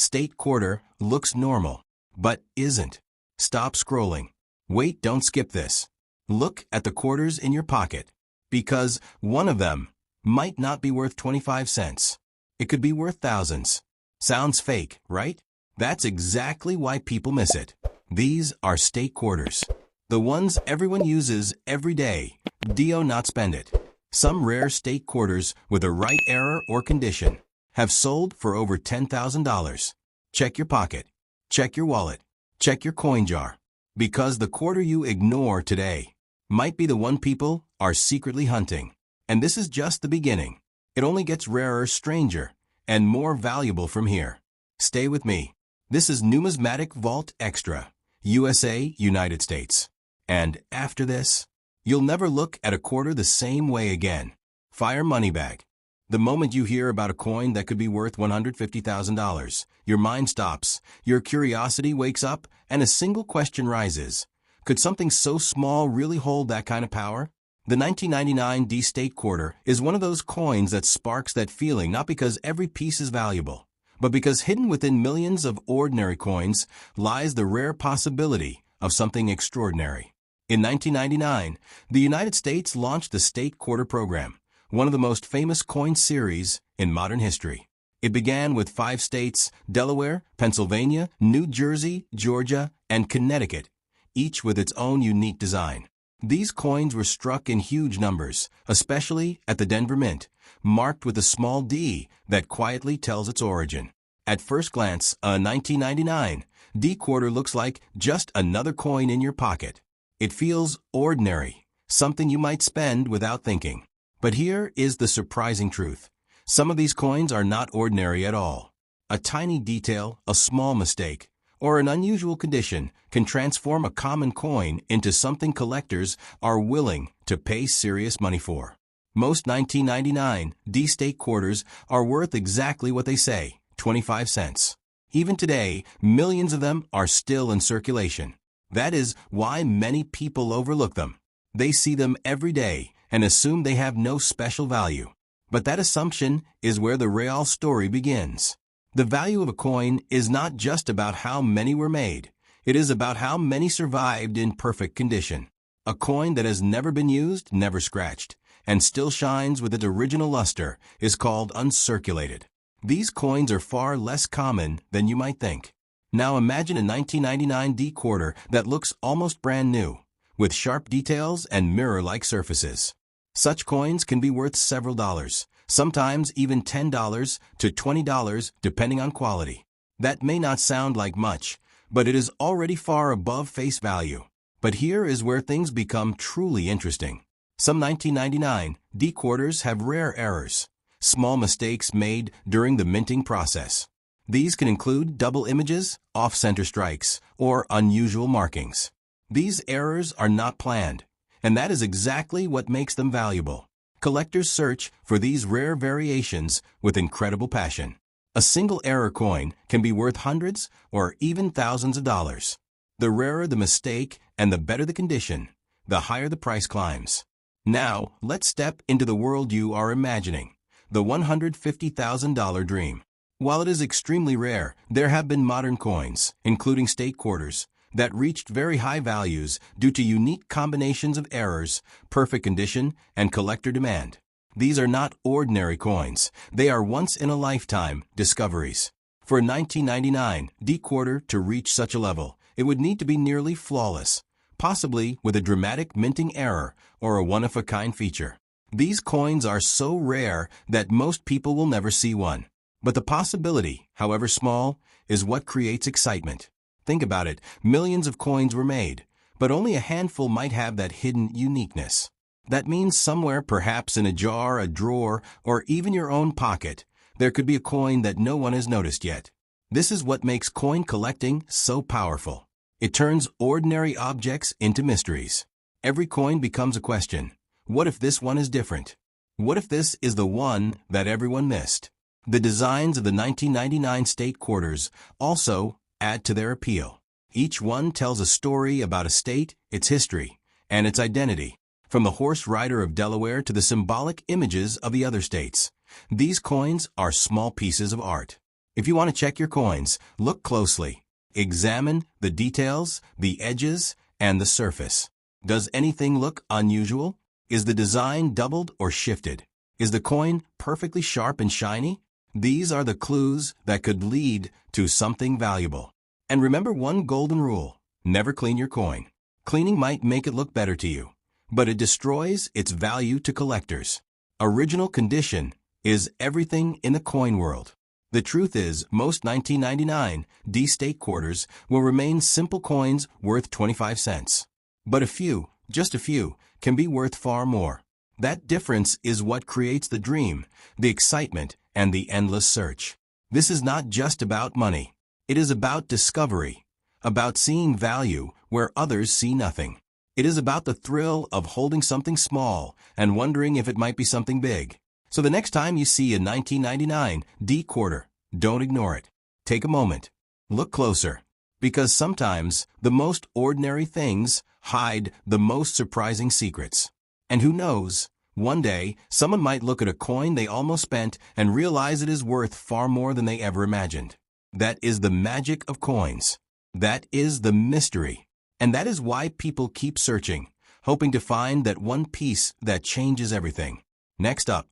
state quarter looks normal, but isn't. Stop scrolling. Wait, don't skip this. Look at the quarters in your pocket, because one of them might not be worth 25 cents. It could be worth thousands. Sounds fake, right? That's exactly why people miss it. These are state quarters. The ones everyone uses every day. Do not spend it. Some rare state quarters with a right error or condition have sold for over $10,000. Check your pocket. Check your wallet. Check your coin jar. Because the quarter you ignore today might be the one people are secretly hunting. And this is just the beginning. It only gets rarer, stranger, and more valuable from here. Stay with me. This is Numismatic Vault Extra, USA, United States. And after this, you'll never look at a quarter the same way again. Fire money bag. The moment you hear about a coin that could be worth $150,000, your mind stops, your curiosity wakes up, and a single question rises. Could something so small really hold that kind of power? The 1999 D-State quarter is one of those coins that sparks that feeling not because every piece is valuable, but because hidden within millions of ordinary coins lies the rare possibility of something extraordinary. In 1999, the United States launched the State Quarter program, one of the most famous coin series in modern history. It began with 5 states, Delaware, Pennsylvania, New Jersey, Georgia, and Connecticut, each with its own unique design. These coins were struck in huge numbers, especially at the Denver Mint, marked with a small D that quietly tells its origin. At first glance, a 1999 D quarter looks like just another coin in your pocket. It feels ordinary, something you might spend without thinking. But here is the surprising truth. Some of these coins are not ordinary at all. A tiny detail, a small mistake, or an unusual condition can transform a common coin into something collectors are willing to pay serious money for. Most 1999 D-State quarters are worth exactly what they say, 25 cents. Even today, millions of them are still in circulation. That is why many people overlook them. They see them every day and assume they have no special value. But that assumption is where the real story begins. The value of a coin is not just about how many were made. It is about how many survived in perfect condition. A coin that has never been used, never scratched, and still shines with its original luster is called uncirculated. These coins are far less common than you might think. Now imagine a 1999 D quarter that looks almost brand new, with sharp details and mirror-like surfaces. Such coins can be worth several dollars, sometimes even $10 to $20 depending on quality. That may not sound like much, but it is already far above face value. But here is where things become truly interesting. Some 1999 D quarters have rare errors, small mistakes made during the minting process. These can include double images, off-center strikes, or unusual markings. These errors are not planned, and that is exactly what makes them valuable. Collectors search for these rare variations with incredible passion. A single error coin can be worth hundreds or even thousands of dollars. The rarer the mistake and the better the condition, the higher the price climbs. Now, let's step into the world you are imagining, the $150,000 dream. While it is extremely rare, there have been modern coins, including state quarters, that reached very high values due to unique combinations of errors, perfect condition, and collector demand. These are not ordinary coins. They are once-in-a-lifetime discoveries. For a 1999 D quarter to reach such a level, it would need to be nearly flawless, possibly with a dramatic minting error or a one-of-a-kind feature. These coins are so rare that most people will never see one. But the possibility, however small, is what creates excitement. Think about it, millions of coins were made, but only a handful might have that hidden uniqueness. That means somewhere, perhaps in a jar, a drawer, or even your own pocket, there could be a coin that no one has noticed yet. This is what makes coin collecting so powerful. It turns ordinary objects into mysteries. Every coin becomes a question. What if this one is different? What if this is the one that everyone missed? The designs of the 1999 state quarters also add to their appeal. Each one tells a story about a state, its history, and its identity. From the horse rider of Delaware to the symbolic images of the other states, these coins are small pieces of art. If you want to check your coins, look closely. Examine the details, the edges, and the surface. Does anything look unusual? Is the design doubled or shifted? Is the coin perfectly sharp and shiny? These are the clues that could lead to something valuable. And remember one golden rule: never clean your coin. Cleaning might make it look better to you, but it destroys its value to collectors. Original condition is everything in the coin world. The truth is, most 1999 D state quarters will remain simple coins worth 25 cents. But a few, just a few, can be worth far more. That difference is what creates the dream, the excitement, and the endless search. This is not just about money. It is about discovery, about seeing value where others see nothing. It is about the thrill of holding something small and wondering if it might be something big. So the next time you see a 1999 D quarter, don't ignore it. Take a moment. Look closer. Because sometimes the most ordinary things hide the most surprising secrets. And who knows, one day someone might look at a coin they almost spent and realize it is worth far more than they ever imagined. That is the magic of coins. That is the mystery. And that is why people keep searching, hoping to find that one piece that changes everything. Next up,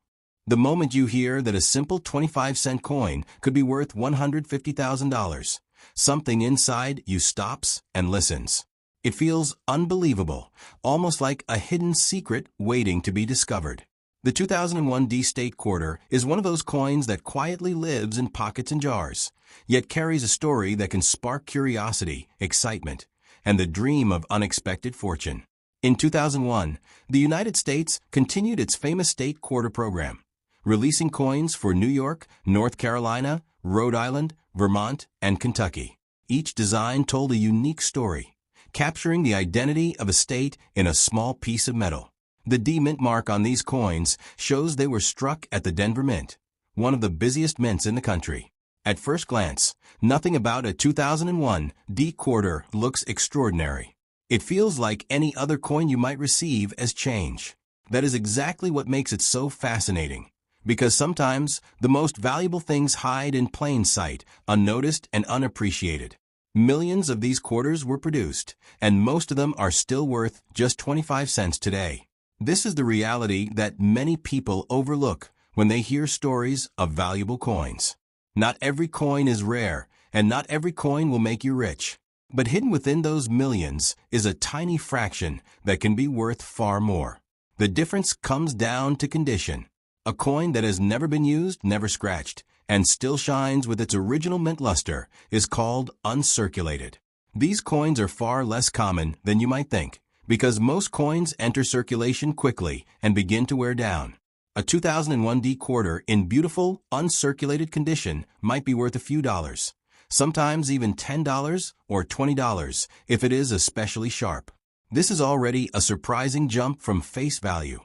the moment you hear that a simple 25-cent coin could be worth $150,000, something inside you stops and listens. It feels unbelievable, almost like a hidden secret waiting to be discovered. The 2001 D state quarter is one of those coins that quietly lives in pockets and jars, yet carries a story that can spark curiosity, excitement, and the dream of unexpected fortune. In 2001, the United States continued its famous state quarter program, releasing coins for New York, North Carolina, Rhode Island, Vermont, and Kentucky. Each design told a unique story, capturing the identity of a state in a small piece of metal. The D Mint mark on these coins shows they were struck at the Denver Mint, one of the busiest mints in the country. At first glance, nothing about a 2001 D quarter looks extraordinary. It feels like any other coin you might receive as change. That is exactly what makes it so fascinating. Because sometimes the most valuable things hide in plain sight, unnoticed and unappreciated. Millions of these quarters were produced, and most of them are still worth just 25 cents today. This is the reality that many people overlook when they hear stories of valuable coins. Not every coin is rare, and not every coin will make you rich. But hidden within those millions is a tiny fraction that can be worth far more. The difference comes down to condition. A coin that has never been used, never scratched, and still shines with its original mint luster is called uncirculated. These coins are far less common than you might think, because most coins enter circulation quickly and begin to wear down. A 2001 D quarter in beautiful, uncirculated condition might be worth a few dollars, sometimes even $10 or $20 if it is especially sharp. This is already a surprising jump from face value,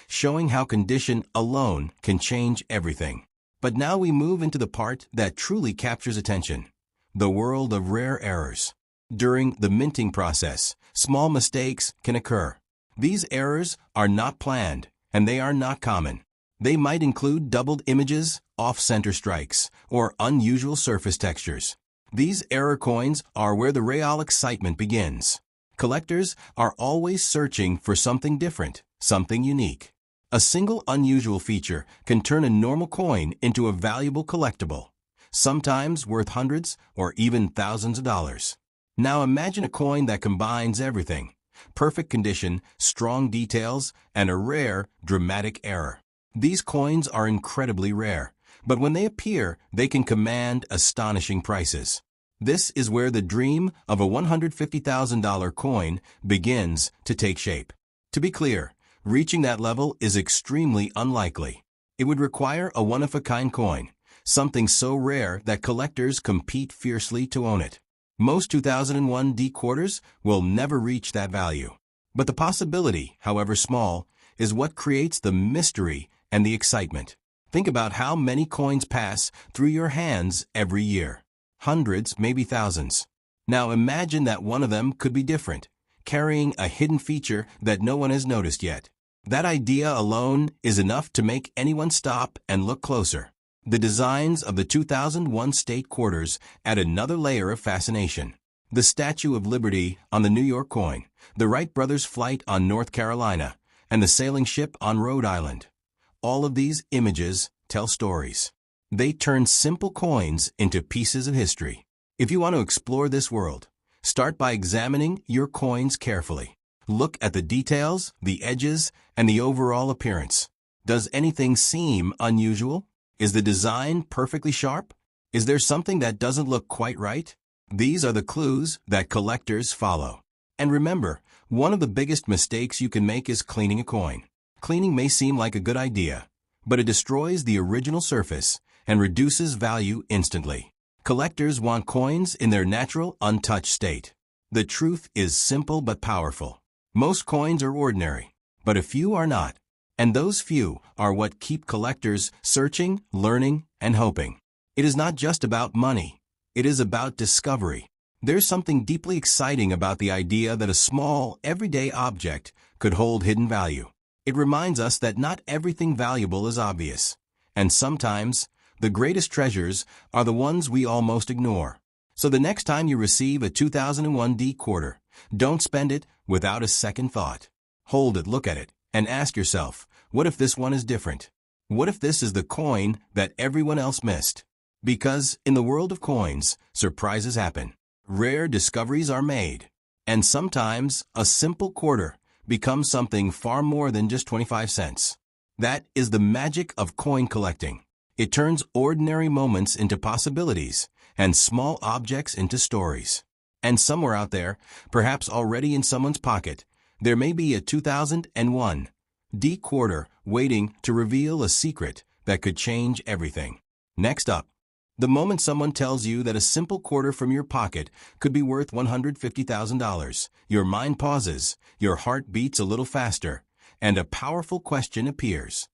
showing how condition alone can change everything. But now we move into the part that truly captures attention, the world of rare errors. During the minting process, small mistakes can occur. These errors are not planned, and they are not common. They might include doubled images, off-center strikes, or unusual surface textures. These error coins are where the real excitement begins. Collectors are always searching for something different, something unique. A single unusual feature can turn a normal coin into a valuable collectible, sometimes worth hundreds or even thousands of dollars. Now imagine a coin that combines everything: perfect condition, strong details, and a rare, dramatic error. These coins are incredibly rare, but when they appear, they can command astonishing prices. This is where the dream of a $150,000 coin begins to take shape. To be clear, reaching that level is extremely unlikely. It would require a one-of-a-kind coin, something so rare that collectors compete fiercely to own it. Most 2001 D quarters will never reach that value. But the possibility, however small, is what creates the mystery and the excitement. Think about how many coins pass through your hands every year. Hundreds, maybe thousands. Now imagine that one of them could be different, carrying a hidden feature that no one has noticed yet. That idea alone is enough to make anyone stop and look closer. The designs of the 2001 state quarters add another layer of fascination. The Statue of Liberty on the New York coin, the Wright brothers' flight on North Carolina, and the sailing ship on Rhode Island. All of these images tell stories. They turn simple coins into pieces of history. If you want to explore this world, start by examining your coins carefully. Look at the details, the edges, and the overall appearance. Does anything seem unusual? Is the design perfectly sharp? Is there something that doesn't look quite right? These are the clues that collectors follow. And remember, one of the biggest mistakes you can make is cleaning a coin. Cleaning may seem like a good idea, but it destroys the original surface and reduces value instantly. Collectors want coins in their natural, untouched state. The truth is simple but powerful. Most coins are ordinary, but a few are not. And those few are what keep collectors searching, learning, and hoping. It is not just about money. It is about discovery. There's something deeply exciting about the idea that a small, everyday object could hold hidden value. It reminds us that not everything valuable is obvious. And sometimes, the greatest treasures are the ones we almost ignore. So the next time you receive a 2001 D quarter, don't spend it without a second thought. Hold it, look at it, and ask yourself, what if this one is different? What if this is the coin that everyone else missed? Because in the world of coins, surprises happen. Rare discoveries are made. And sometimes, a simple quarter becomes something far more than just 25 cents. That is the magic of coin collecting. It turns ordinary moments into possibilities and small objects into stories. And somewhere out there, perhaps already in someone's pocket, there may be a 2001 D quarter waiting to reveal a secret that could change everything. Next up, the moment someone tells you that a simple quarter from your pocket could be worth $150,000, your mind pauses, your heart beats a little faster, and a powerful question appears.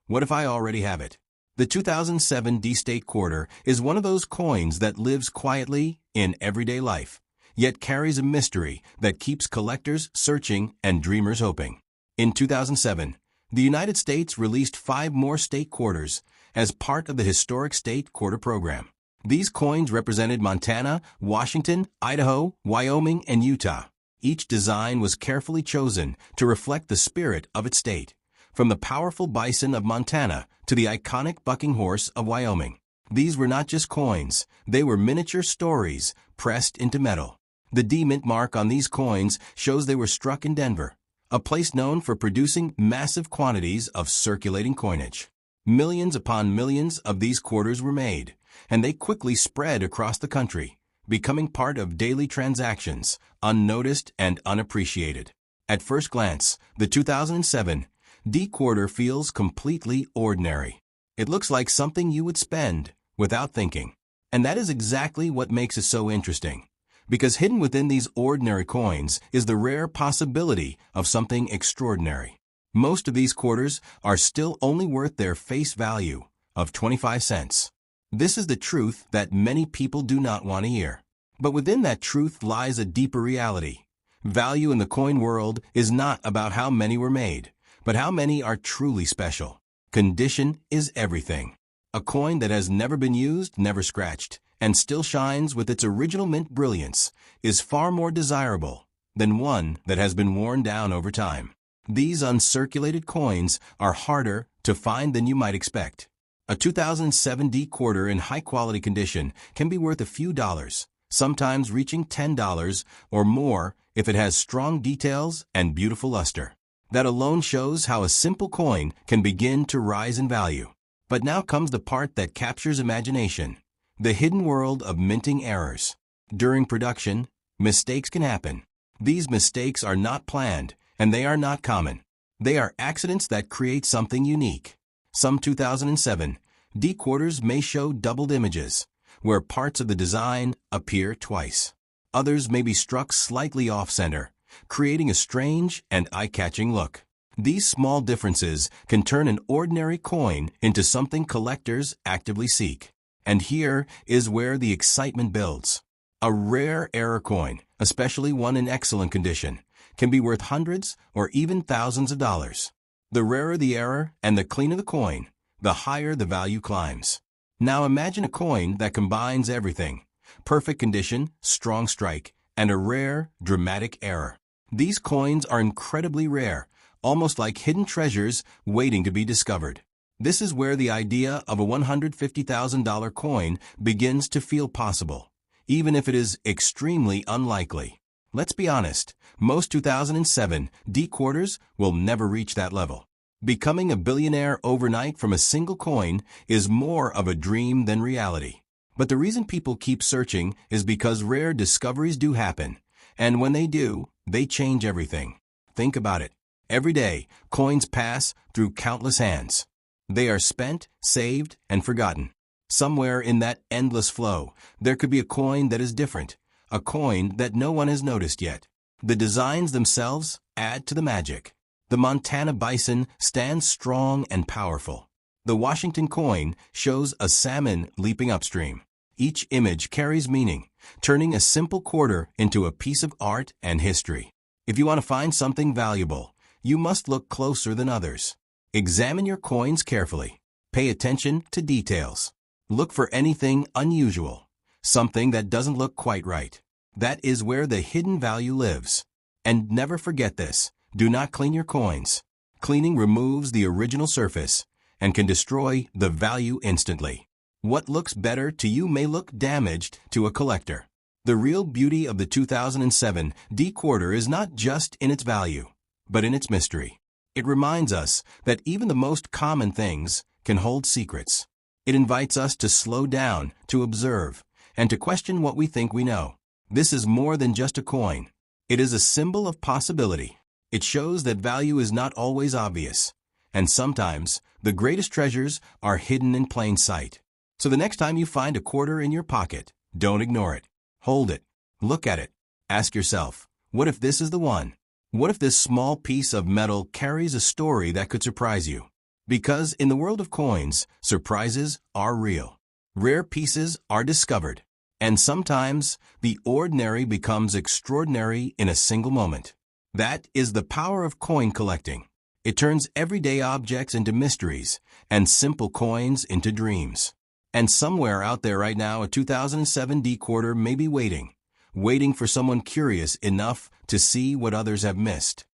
What if I already have it? The 2007 D-State quarter is one of those coins that lives quietly in everyday life, yet carries a mystery that keeps collectors searching and dreamers hoping. In 2007, the United States released 5 more state quarters as part of the historic state quarter program. These coins represented Montana, Washington, Idaho, Wyoming, and Utah. Each design was carefully chosen to reflect the spirit of its state, from the powerful bison of Montana to the iconic bucking horse of Wyoming. These were not just coins, they were miniature stories pressed into metal. The D mint mark on these coins shows they were struck in Denver, a place known for producing massive quantities of circulating coinage. Millions upon millions of these quarters were made, and they quickly spread across the country, becoming part of daily transactions, unnoticed and unappreciated. At first glance, the 2007 D quarter feels completely ordinary. It looks like something you would spend without thinking. And that is exactly what makes it so interesting. Because hidden within these ordinary coins is the rare possibility of something extraordinary. Most of these quarters are still only worth their face value of 25 cents. This is the truth that many people do not want to hear. But within that truth lies a deeper reality. Value in the coin world is not about how many were made, but how many are truly special. Condition is everything. A coin that has never been used, never scratched, and still shines with its original mint brilliance is far more desirable than one that has been worn down over time. These uncirculated coins are harder to find than you might expect. A 2007 D quarter in high-quality condition can be worth a few dollars, sometimes reaching $10 or more if it has strong details and beautiful luster. That alone shows how a simple coin can begin to rise in value. But now comes the part that captures imagination. The hidden world of minting errors. During production, mistakes can happen. These mistakes are not planned, and they are not common. They are accidents that create something unique. Some 2007 D quarters may show doubled images, where parts of the design appear twice. Others may be struck slightly off-center, creating a strange and eye-catching look. These small differences can turn an ordinary coin into something collectors actively seek. And here is where the excitement builds. A rare error coin, especially one in excellent condition, can be worth hundreds or even thousands of dollars. The rarer the error and the cleaner the coin, the higher the value climbs. Now imagine a coin that combines everything: perfect condition, strong strike, and a rare, dramatic error. These coins are incredibly rare, almost like hidden treasures waiting to be discovered. This is where the idea of a $150,000 coin begins to feel possible, even if it is extremely unlikely. Let's be honest, most 2007 D quarters will never reach that level. Becoming a billionaire overnight from a single coin is more of a dream than reality. But the reason people keep searching is because rare discoveries do happen, and when they do, they change everything. Think about it. Every day, coins pass through countless hands. They are spent, saved, and forgotten. Somewhere in that endless flow, there could be a coin that is different, a coin that no one has noticed yet. The designs themselves add to the magic. The Montana bison stands strong and powerful. The Washington coin shows a salmon leaping upstream. Each image carries meaning, turning a simple quarter into a piece of art and history. If you want to find something valuable, you must look closer than others. Examine your coins carefully. Pay attention to details. Look for anything unusual, something that doesn't look quite right. That is where the hidden value lives. And never forget this: do not clean your coins. Cleaning removes the original surface and can destroy the value instantly. What looks better to you may look damaged to a collector. The real beauty of the 2007 D quarter is not just in its value, but in its mystery. It reminds us that even the most common things can hold secrets. It invites us to slow down, to observe, and to question what we think we know. This is more than just a coin. It is a symbol of possibility. It shows that value is not always obvious, and sometimes the greatest treasures are hidden in plain sight. So the next time you find a quarter in your pocket, don't ignore it. Hold it. Look at it. Ask yourself, what if this is the one? What if this small piece of metal carries a story that could surprise you? Because in the world of coins, surprises are real. Rare pieces are discovered. And sometimes, the ordinary becomes extraordinary in a single moment. That is the power of coin collecting. It turns everyday objects into mysteries and simple coins into dreams. And somewhere out there right now, a 2007 D quarter may be waiting for someone curious enough to see what others have missed.